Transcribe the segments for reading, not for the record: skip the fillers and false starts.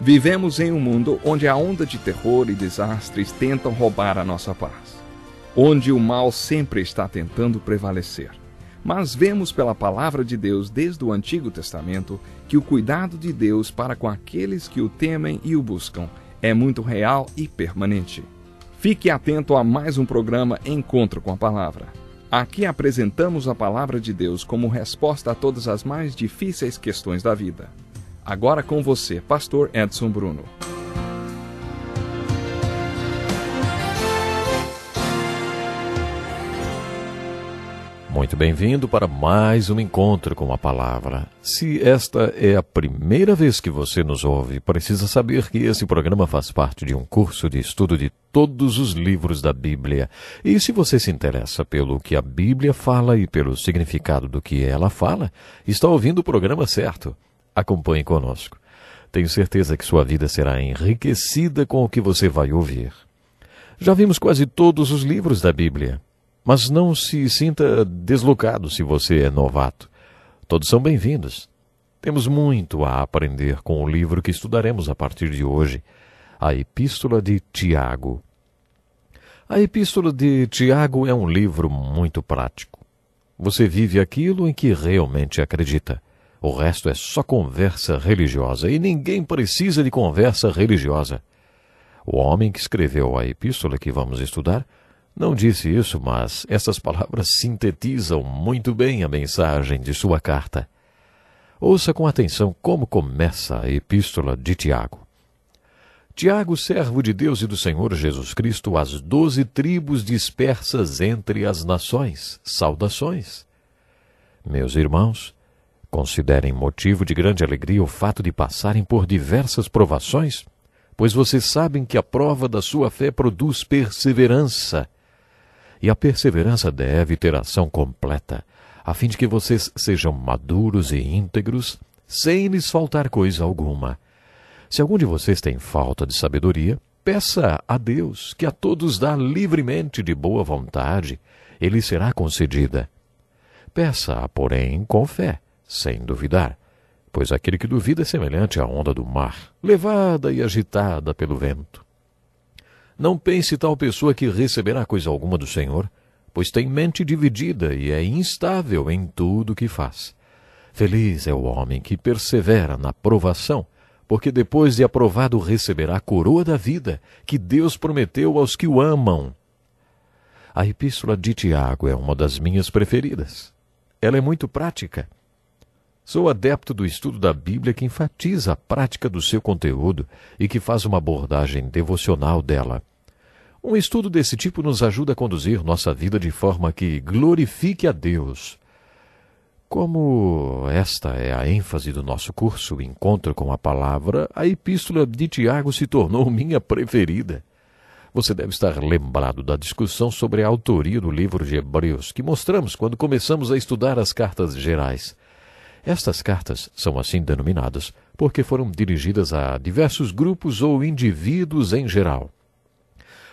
Vivemos em um mundo onde a onda de terror e desastres tentam roubar a nossa paz, onde o mal sempre está tentando prevalecer. Mas vemos pela palavra de Deus desde o Antigo Testamento que o cuidado de Deus para com aqueles que o temem e o buscam é muito real e permanente. Fique atento a mais um programa Encontro com a Palavra. Aqui apresentamos a palavra de Deus como resposta a todas as mais difíceis questões da vida. Agora com você, Pastor Edson Bruno. Muito bem-vindo para mais um encontro com a palavra. Se esta é a primeira vez que você nos ouve, precisa saber que esse programa faz parte de um curso de estudo de todos os livros da Bíblia. E se você se interessa pelo que a Bíblia fala e pelo significado do que ela fala, está ouvindo o programa certo. Acompanhe conosco. Tenho certeza que sua vida será enriquecida com o que você vai ouvir. Já vimos quase todos os livros da Bíblia. Mas não se sinta deslocado se você é novato. Todos são bem-vindos. Temos muito a aprender com o livro que estudaremos a partir de hoje, a Epístola de Tiago. A Epístola de Tiago é um livro muito prático. Você vive aquilo em que realmente acredita. O resto é só conversa religiosa, e ninguém precisa de conversa religiosa. O homem que escreveu a epístola que vamos estudar não disse isso, mas essas palavras sintetizam muito bem a mensagem de sua carta. Ouça com atenção como começa a epístola de Tiago. Tiago, servo de Deus e do Senhor Jesus Cristo, às 12 tribos dispersas entre as nações, saudações. Meus irmãos, considerem motivo de grande alegria o fato de passarem por diversas provações, pois vocês sabem que a prova da sua fé produz perseverança. E a perseverança deve ter ação completa, a fim de que vocês sejam maduros e íntegros, sem lhes faltar coisa alguma. Se algum de vocês tem falta de sabedoria, peça a Deus, que a todos dá livremente de boa vontade, e lhe será concedida. Peça-a, porém, com fé, sem duvidar, pois aquele que duvida é semelhante à onda do mar, levada e agitada pelo vento. Não pense tal pessoa que receberá coisa alguma do Senhor, pois tem mente dividida e é instável em tudo o que faz. Feliz é o homem que persevera na provação, porque depois de aprovado receberá a coroa da vida, que Deus prometeu aos que o amam. A epístola de Tiago é uma das minhas preferidas. Ela é muito prática. Sou adepto do estudo da Bíblia que enfatiza a prática do seu conteúdo e que faz uma abordagem devocional dela. Um estudo desse tipo nos ajuda a conduzir nossa vida de forma que glorifique a Deus. Como esta é a ênfase do nosso curso Encontro com a Palavra, a Epístola de Tiago se tornou minha preferida. Você deve estar lembrado da discussão sobre a autoria do livro de Hebreus, que mostramos quando começamos a estudar as cartas gerais. Estas cartas são assim denominadas porque foram dirigidas a diversos grupos ou indivíduos em geral.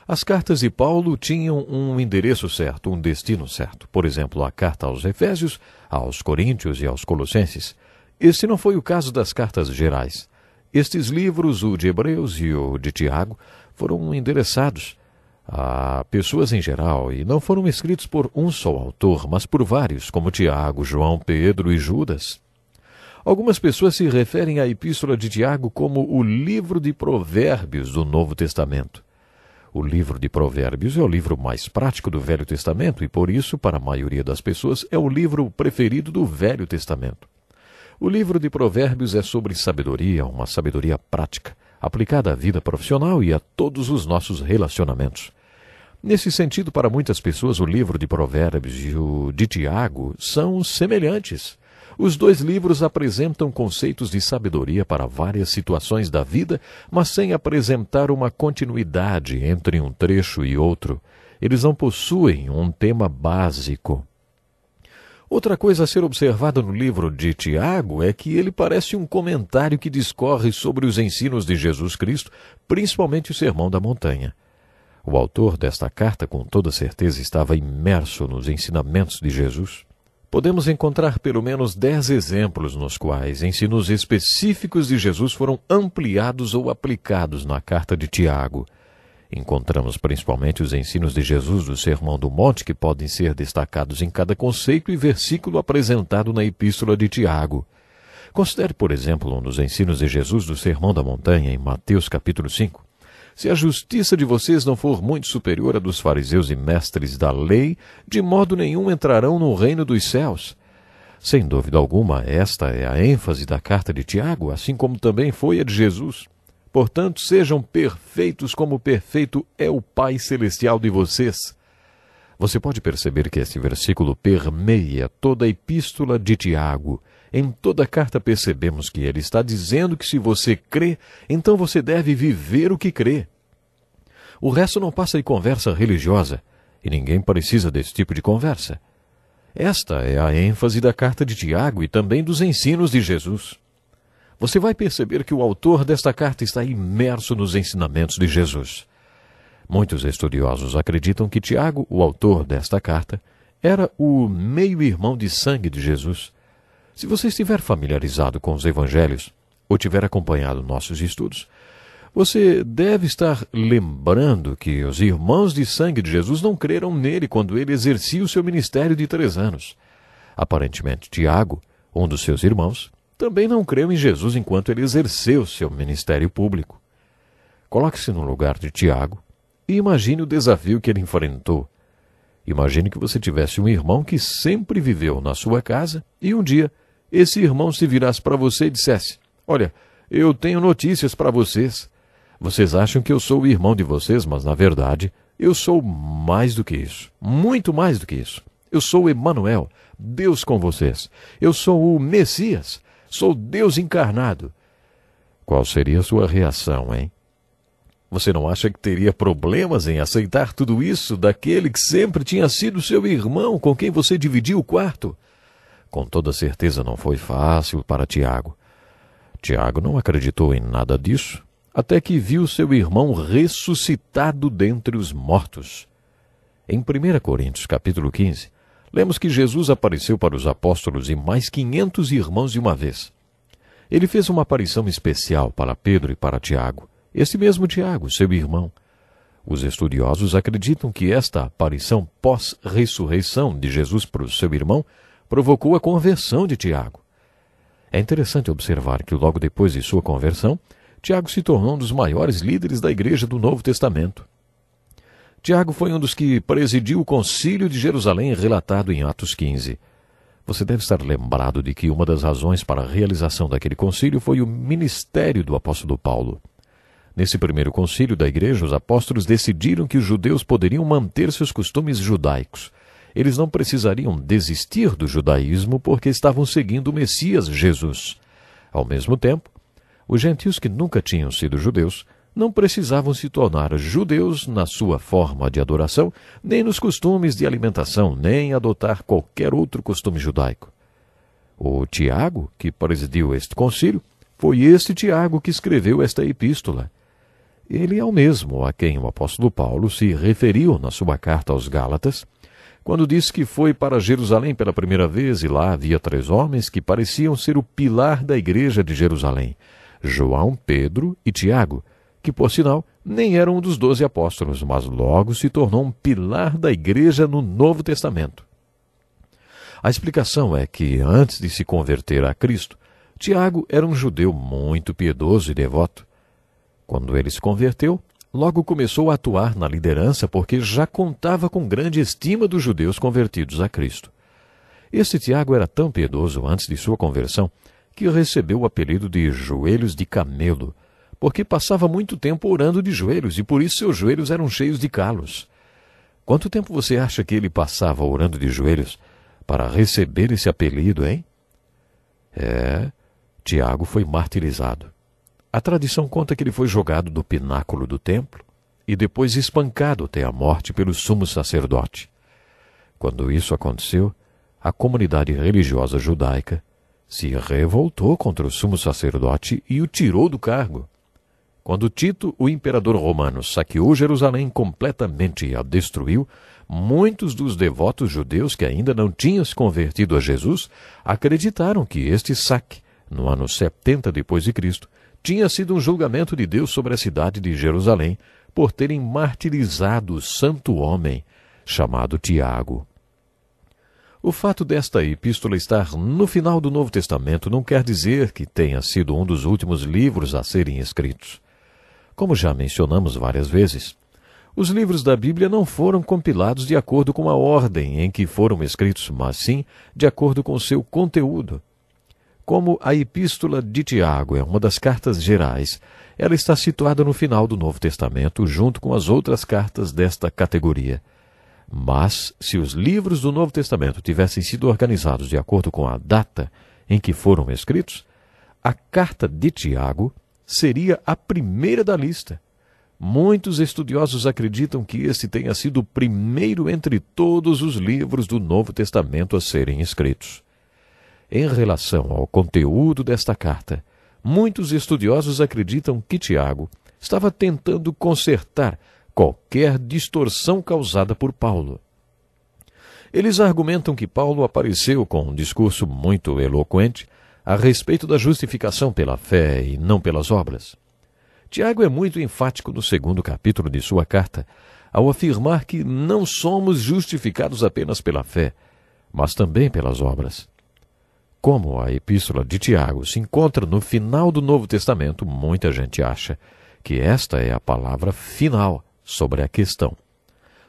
As cartas de Paulo tinham um endereço certo, um destino certo. Por exemplo, a carta aos Efésios, aos Coríntios e aos Colossenses. Este não foi o caso das cartas gerais. Estes livros, o de Hebreus e o de Tiago, foram endereçados a pessoas em geral e não foram escritos por um só autor, mas por vários, como Tiago, João, Pedro e Judas. Algumas pessoas se referem à Epístola de Tiago como o livro de Provérbios do Novo Testamento. O livro de Provérbios é o livro mais prático do Velho Testamento e, por isso, para a maioria das pessoas, é o livro preferido do Velho Testamento. O livro de Provérbios é sobre sabedoria, uma sabedoria prática, aplicada à vida profissional e a todos os nossos relacionamentos. Nesse sentido, para muitas pessoas, o livro de Provérbios e o de Tiago são semelhantes. Os dois livros apresentam conceitos de sabedoria para várias situações da vida, mas sem apresentar uma continuidade entre um trecho e outro. Eles não possuem um tema básico. Outra coisa a ser observada no livro de Tiago é que ele parece um comentário que discorre sobre os ensinos de Jesus Cristo, principalmente o Sermão da Montanha. O autor desta carta, com toda certeza, estava imerso nos ensinamentos de Jesus. podemos encontrar pelo menos 10 exemplos nos quais ensinos específicos de Jesus foram ampliados ou aplicados na carta de Tiago. Encontramos principalmente os ensinos de Jesus do Sermão do Monte, que podem ser destacados em cada conceito e versículo apresentado na Epístola de Tiago. Considere, por exemplo, um dos ensinos de Jesus do Sermão da Montanha, em Mateus capítulo 5. Se a justiça de vocês não for muito superior à dos fariseus e mestres da lei, de modo nenhum entrarão no reino dos céus. Sem dúvida alguma, esta é a ênfase da carta de Tiago, assim como também foi a de Jesus. Portanto, sejam perfeitos como perfeito é o Pai Celestial de vocês. Você pode perceber que esse versículo permeia toda a epístola de Tiago. Em toda a carta percebemos que ele está dizendo que se você crê, então você deve viver o que crê. O resto não passa de conversa religiosa, e ninguém precisa desse tipo de conversa. Esta é a ênfase da carta de Tiago e também dos ensinos de Jesus. Você vai perceber que o autor desta carta está imerso nos ensinamentos de Jesus. Muitos estudiosos acreditam que Tiago, o autor desta carta, era o meio-irmão de sangue de Jesus. Se você estiver familiarizado com os evangelhos, ou tiver acompanhado nossos estudos, você deve estar lembrando que os irmãos de sangue de Jesus não creram nele quando ele exercia o seu ministério de 3 anos. Aparentemente, Tiago, um dos seus irmãos, também não creu em Jesus enquanto ele exerceu seu ministério público. Coloque-se no lugar de Tiago e imagine o desafio que ele enfrentou. Imagine que você tivesse um irmão que sempre viveu na sua casa e um dia esse irmão se virasse para você e dissesse: olha, eu tenho notícias para vocês. Vocês acham que eu sou o irmão de vocês, mas na verdade eu sou mais do que isso, muito mais do que isso. Eu sou Emanuel, Deus com vocês. Eu sou o Messias, sou Deus encarnado. Qual seria a sua reação, hein? Você não acha que teria problemas em aceitar tudo isso daquele que sempre tinha sido seu irmão, com quem você dividia o quarto? Com toda certeza não foi fácil para Tiago. Tiago não acreditou em nada disso, até que viu seu irmão ressuscitado dentre os mortos. Em 1 Coríntios, capítulo 15, lemos que Jesus apareceu para os apóstolos e mais 500 irmãos de uma vez. Ele fez uma aparição especial para Pedro e para Tiago, esse mesmo Tiago, seu irmão. Os estudiosos acreditam que esta aparição pós-ressurreição de Jesus para o seu irmão provocou a conversão de Tiago. É interessante observar que logo depois de sua conversão, Tiago se tornou um dos maiores líderes da Igreja do Novo Testamento. Tiago foi um dos que presidiu o Concílio de Jerusalém relatado em Atos 15. Você deve estar lembrado de que uma das razões para a realização daquele concílio foi o ministério do apóstolo Paulo. Nesse primeiro concílio da igreja, os apóstolos decidiram que os judeus poderiam manter seus costumes judaicos. Eles não precisariam desistir do judaísmo porque estavam seguindo o Messias Jesus. Ao mesmo tempo, os gentios que nunca tinham sido judeus não precisavam se tornar judeus na sua forma de adoração, nem nos costumes de alimentação, nem adotar qualquer outro costume judaico. O Tiago, que presidiu este concílio, foi este Tiago que escreveu esta epístola. Ele é o mesmo a quem o apóstolo Paulo se referiu na sua carta aos Gálatas, quando disse que foi para Jerusalém pela primeira vez e lá havia 3 homens que pareciam ser o pilar da igreja de Jerusalém, João, Pedro e Tiago, que, por sinal, nem era um dos 12 apóstolos, mas logo se tornou um pilar da igreja no Novo Testamento. A explicação é que, antes de se converter a Cristo, Tiago era um judeu muito piedoso e devoto. Quando ele se converteu, logo começou a atuar na liderança porque já contava com grande estima dos judeus convertidos a Cristo. Este Tiago era tão piedoso antes de sua conversão que recebeu o apelido de Joelhos de Camelo, porque passava muito tempo orando de joelhos e por isso seus joelhos eram cheios de calos. Quanto tempo você acha que ele passava orando de joelhos para receber esse apelido, hein? Tiago foi martirizado. A tradição conta que ele foi jogado do pináculo do templo e depois espancado até a morte pelo sumo sacerdote. Quando isso aconteceu, a comunidade religiosa judaica se revoltou contra o sumo sacerdote e o tirou do cargo. Quando Tito, o imperador romano, saqueou Jerusalém completamente e a destruiu, muitos dos devotos judeus que ainda não tinham se convertido a Jesus acreditaram que este saque, no ano 70 depois de Cristo, tinha sido um julgamento de Deus sobre a cidade de Jerusalém por terem martirizado o santo homem chamado Tiago. O fato desta epístola estar no final do Novo Testamento não quer dizer que tenha sido um dos últimos livros a serem escritos. Como já mencionamos várias vezes, os livros da Bíblia não foram compilados de acordo com a ordem em que foram escritos, mas sim de acordo com seu conteúdo. Como a Epístola de Tiago é uma das cartas gerais, ela está situada no final do Novo Testamento, junto com as outras cartas desta categoria. Mas, se os livros do Novo Testamento tivessem sido organizados de acordo com a data em que foram escritos, a carta de Tiago seria a primeira da lista. Muitos estudiosos acreditam que este tenha sido o primeiro entre todos os livros do Novo Testamento a serem escritos. Em relação ao conteúdo desta carta, muitos estudiosos acreditam que Tiago estava tentando consertar qualquer distorção causada por Paulo. Eles argumentam que Paulo apareceu com um discurso muito eloquente a respeito da justificação pela fé e não pelas obras. Tiago é muito enfático no 2º capítulo de sua carta, ao afirmar que não somos justificados apenas pela fé, mas também pelas obras. Como a epístola de Tiago se encontra no final do Novo Testamento, muita gente acha que esta é a palavra final sobre a questão.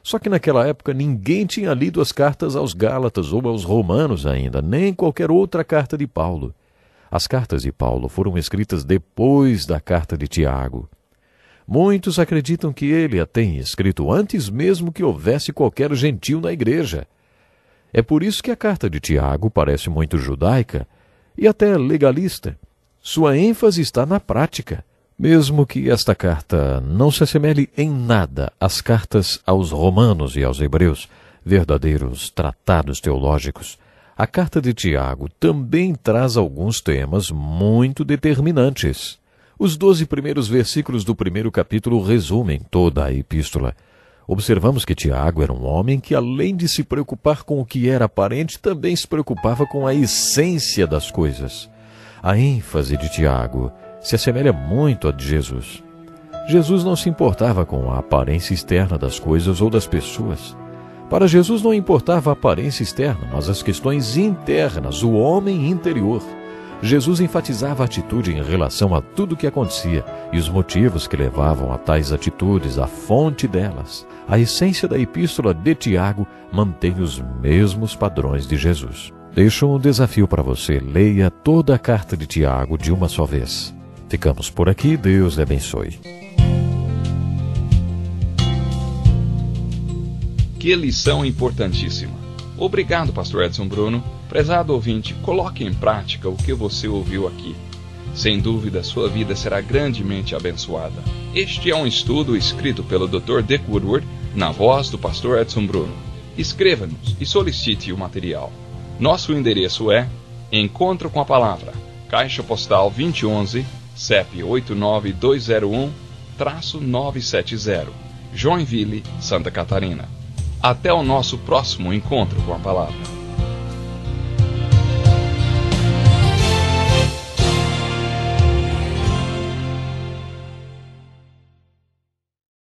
Só que naquela época ninguém tinha lido as cartas aos Gálatas ou aos Romanos ainda, nem qualquer outra carta de Paulo. As cartas de Paulo foram escritas depois da carta de Tiago. Muitos acreditam que ele a tenha escrito antes mesmo que houvesse qualquer gentil na igreja. É por isso que a carta de Tiago parece muito judaica e até legalista. Sua ênfase está na prática. Mesmo que esta carta não se assemelhe em nada às cartas aos romanos e aos hebreus, verdadeiros tratados teológicos, a carta de Tiago também traz alguns temas muito determinantes. Os 12 primeiros versículos do 1º capítulo resumem toda a epístola. Observamos que Tiago era um homem que, além de se preocupar com o que era aparente, também se preocupava com a essência das coisas. A ênfase de Tiago se assemelha muito à de Jesus. Jesus não se importava com a aparência externa das coisas ou das pessoas. Para Jesus não importava a aparência externa, mas as questões internas, o homem interior. Jesus enfatizava a atitude em relação a tudo o que acontecia e os motivos que levavam a tais atitudes, a fonte delas. A essência da epístola de Tiago mantém os mesmos padrões de Jesus. Deixo um desafio para você: leia toda a carta de Tiago de uma só vez. Ficamos por aqui, Deus lhe abençoe. Que lição importantíssima. Obrigado, pastor Edson Bruno. Prezado ouvinte, coloque em prática o que você ouviu aqui. Sem dúvida, sua vida será grandemente abençoada. Este é um estudo escrito pelo Dr. Dick Woodward, na voz do pastor Edson Bruno. Escreva-nos e solicite o material. Nosso endereço é Encontro com a Palavra, Caixa Postal 2011, CEP 89201-970, Joinville, Santa Catarina. Até o nosso próximo encontro com a Palavra.